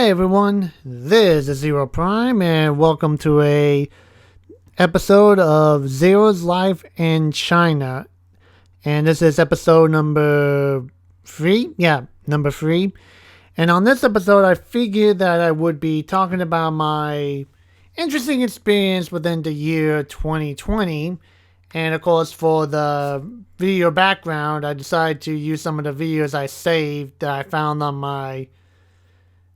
Hi everyone, this is Zero Prime and welcome to a episode of Zero's Life in China. And this is episode number 3. Yeah, number 3. And on this episode I figured that I would be talking about my interesting experience within the year 2020. And of course, for the video background, I decided to use some of the videos I saved that I found on my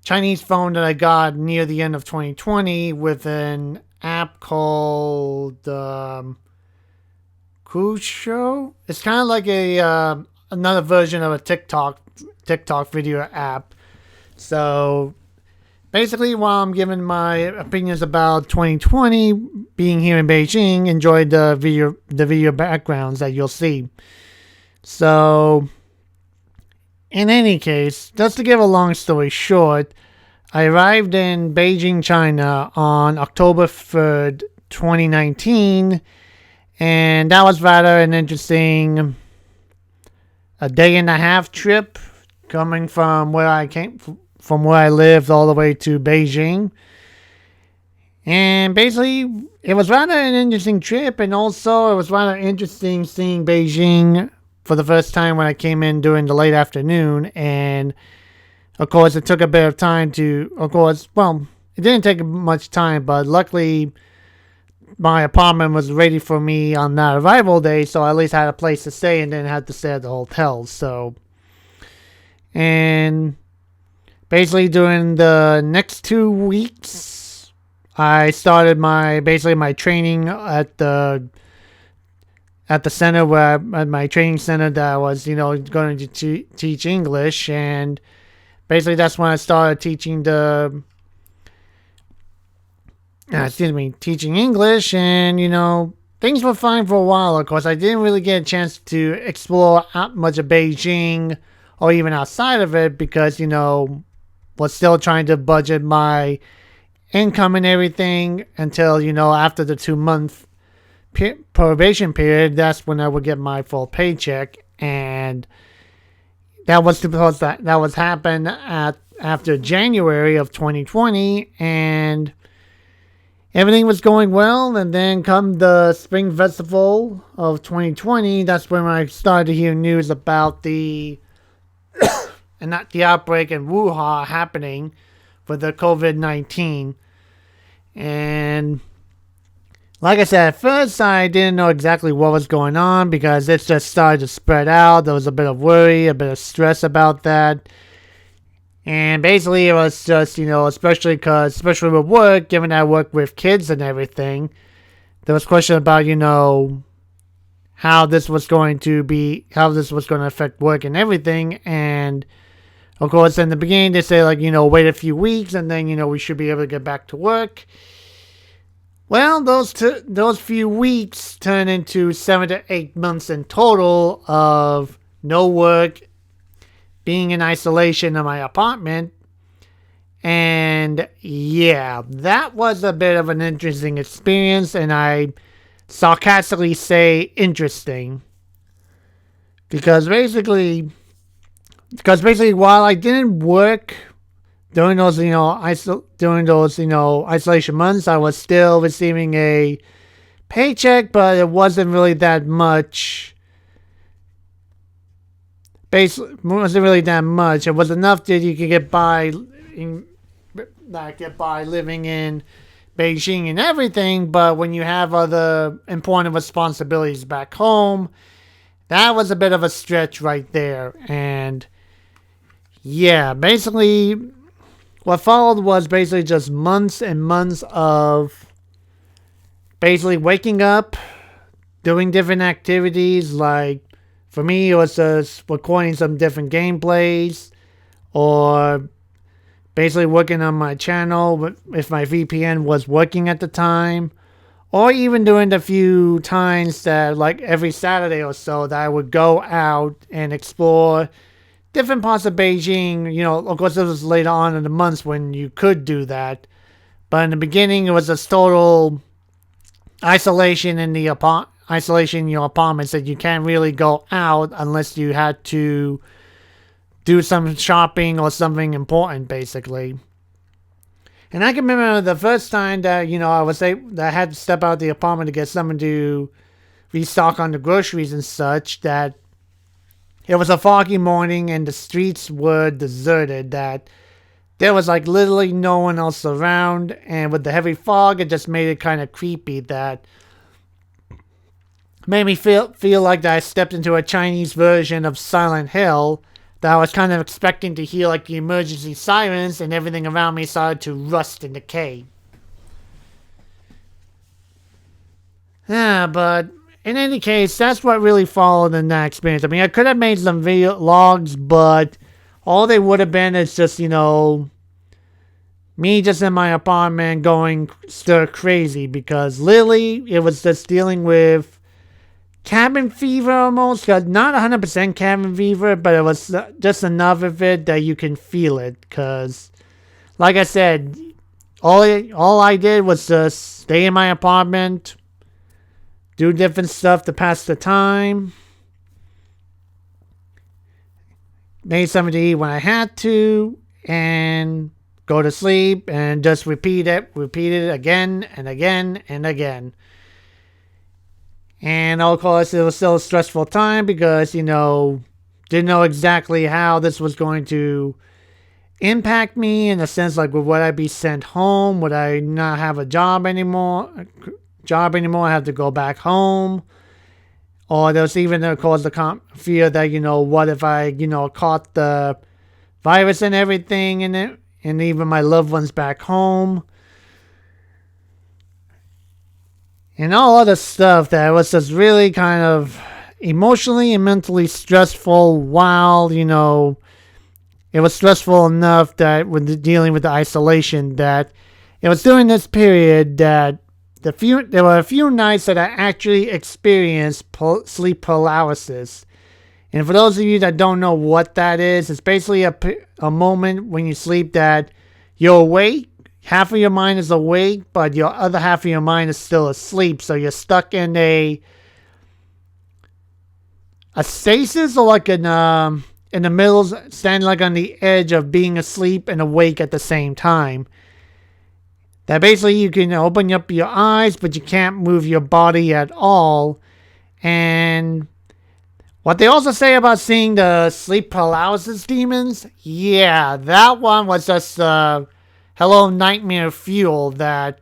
Chinese phone that I got near the end of 2020 with an app called Cruise Show. It's kind of like a another version of a TikTok video app. So basically, while I'm giving my opinions about 2020 being here in Beijing, enjoy the video backgrounds that you'll see. So, in any case, just to give a long story short, I arrived in Beijing, China on October 3rd, 2019, and that was rather an interesting a day and a half trip coming from where I lived all the way to Beijing. And basically, it was rather an interesting trip, and also it was rather interesting seeing Beijing for the first time when I came in during the late afternoon. And of course, it took a bit of time it didn't take much time, but luckily my apartment was ready for me on that arrival day, so I at least had a place to stay and didn't have to stay at the hotel. And basically during the next 2 weeks, I started my training at the center at my training center that I was, going to teach English. And basically that's when I started teaching teaching English. And, things were fine for a while. Of course, I didn't really get a chance to explore out much of Beijing or even outside of it because, was still trying to budget my income and everything until, after the 2-month probation period. That's when I would get my full paycheck. And that was supposed that was happen after January of 2020. And everything was going well. And then come the Spring Festival of 2020, that's when I started to hear news about the outbreak in Wuhan happening for the COVID-19. And like I said, at first I didn't know exactly what was going on because it just started to spread out. There was a bit of worry, a bit of stress about that. And basically it was just, especially with work, given that I work with kids and everything, there was question about, how this was going to affect work and everything. And of course, in the beginning, they say, wait a few weeks, and then, we should be able to get back to work. Well, those few weeks turn into 7 to 8 months in total of no work, being in isolation in my apartment. And, yeah, that was a bit of an interesting experience, and I sarcastically say interesting. Because basically, while I didn't work during those, isolation months, I was still receiving a paycheck, but it wasn't really that much. It wasn't really that much. It was enough that you could get by living in Beijing and everything. But when you have other important responsibilities back home, that was a bit of a stretch right there. And yeah, basically, what followed was basically just months and months of basically waking up, doing different activities. Like, for me, it was just recording some different gameplays, or basically working on my channel if my VPN was working at the time, or even doing the few times that, like every Saturday or so, that I would go out and explore different parts of Beijing. Of course, this was later on in the months when you could do that. But in the beginning, it was a total isolation in your apartment, that you can't really go out unless you had to do some shopping or something important, basically. And I can remember the first time that, that I had to step out of the apartment to get someone to restock on the groceries and such, that it was a foggy morning and the streets were deserted, that there was like literally no one else around, and with the heavy fog, it just made it kind of creepy. That made me feel like that I stepped into a Chinese version of Silent Hill. That I was kind of expecting to hear like the emergency sirens, and everything around me started to rust and decay. Yeah, but in any case, that's what really followed in that experience. I mean, I could have made some video logs, but all they would have been is just, me just in my apartment going stir crazy, because literally it was just dealing with cabin fever almost. Not 100% cabin fever, but it was just enough of it that you can feel it. Because, like I said, all I did was just stay in my apartment, do different stuff to pass the time, made something to eat when I had to, and go to sleep, and just repeat it again and again and again. And of course, it was still a stressful time because, didn't know exactly how this was going to impact me, in a sense like, would I be sent home? Would I not have a job anymore? I have to go back home. Or there was even, of course, the fear that, what if I, caught the virus and everything in it, and even my loved ones back home. And all other stuff that was just really kind of emotionally and mentally stressful, while, it was stressful enough that when dealing with the isolation, that it was during this period that there were a few nights that I actually experienced sleep paralysis. And for those of you that don't know what that is, it's basically a moment when you sleep that you're awake, half of your mind is awake, but your other half of your mind is still asleep. So you're stuck in a stasis, or like in the middle, standing like on the edge of being asleep and awake at the same time. That basically you can open up your eyes, but you can't move your body at all. And what they also say about seeing the sleep paralysis demons, yeah, that one was just hello nightmare fuel. That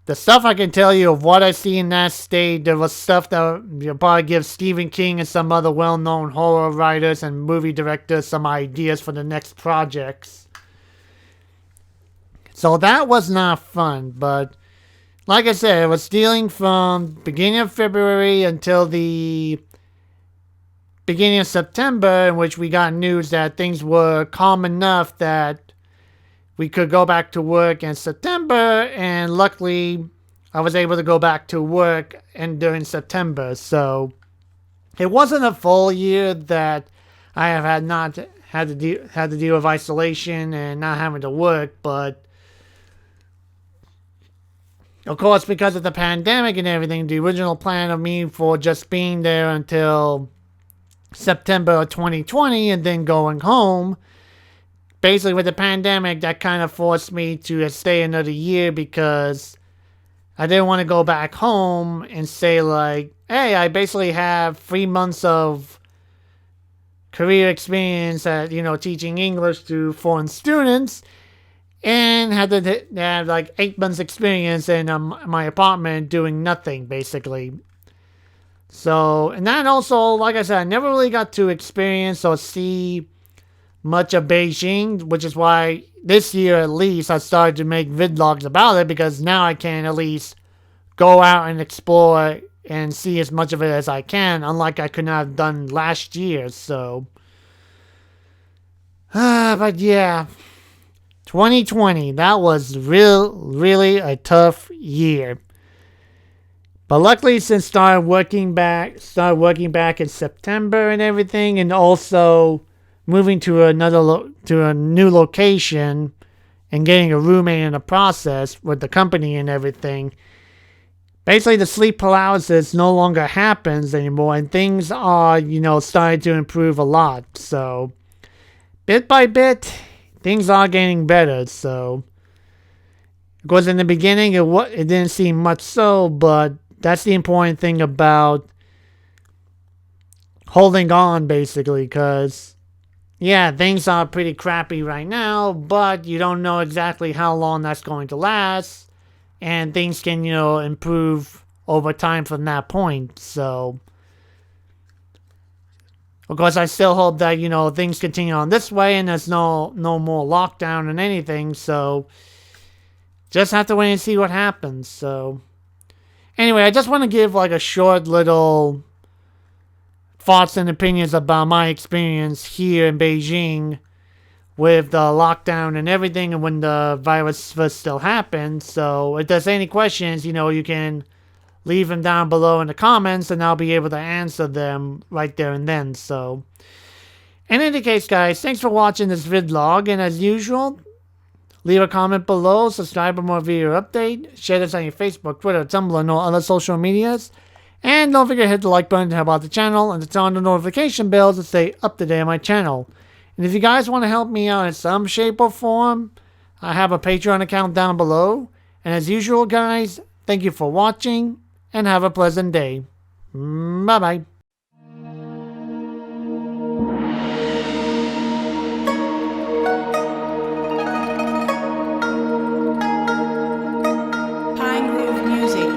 the stuff I can tell you of what I see in that state, there was stuff that you'll probably give Stephen King and some other well-known horror writers and movie directors some ideas for the next projects. So that was not fun, but like I said, it was dealing from beginning of February until the beginning of September, in which we got news that things were calm enough that we could go back to work in September, and luckily I was able to go back to work during September. So it wasn't a full year that I have had to deal with isolation and not having to work, but of course, because of the pandemic and everything, the original plan of me for just being there until September of 2020 and then going home, basically with the pandemic, that kind of forced me to stay another year, because I didn't want to go back home and say like, hey, I basically have 3 months of career experience at, teaching English to foreign students, and had to have like 8 months experience in my apartment doing nothing, basically. So, and then also, like I said, I never really got to experience or see much of Beijing, which is why this year at least I started to make vid-logs about it, because now I can at least go out and explore and see as much of it as I can, unlike I could not have done last year. So, but yeah, 2020, that was really a tough year. But luckily, since started working back in September and everything, and also moving to a new location and getting a roommate in the process with the company and everything, basically the sleep paralysis no longer happens anymore, and things are, starting to improve a lot. So bit by bit, things are getting better. So Of course, in the beginning, it didn't seem much so, but that's the important thing about holding on, basically, because, yeah, things are pretty crappy right now, but you don't know exactly how long that's going to last, and things can, improve over time from that point. So, of course, I still hope that, things continue on this way and there's no more lockdown and anything, so just have to wait and see what happens. So, anyway, I just want to give like a short little thoughts and opinions about my experience here in Beijing with the lockdown and everything, and when the virus first still happened. So if there's any questions, you can leave them down below in the comments and I'll be able to answer them right there and then. So in any case, guys, thanks for watching this vidlog, and as usual, leave a comment below, subscribe for more video update, share this on your Facebook, Twitter, Tumblr, and all other social medias. And don't forget to hit the like button to help out the channel and to turn on the notification bell to stay up to date on my channel. And if you guys want to help me out in some shape or form, I have a Patreon account down below. And as usual, guys, thank you for watching and have a pleasant day. Bye-bye. Music.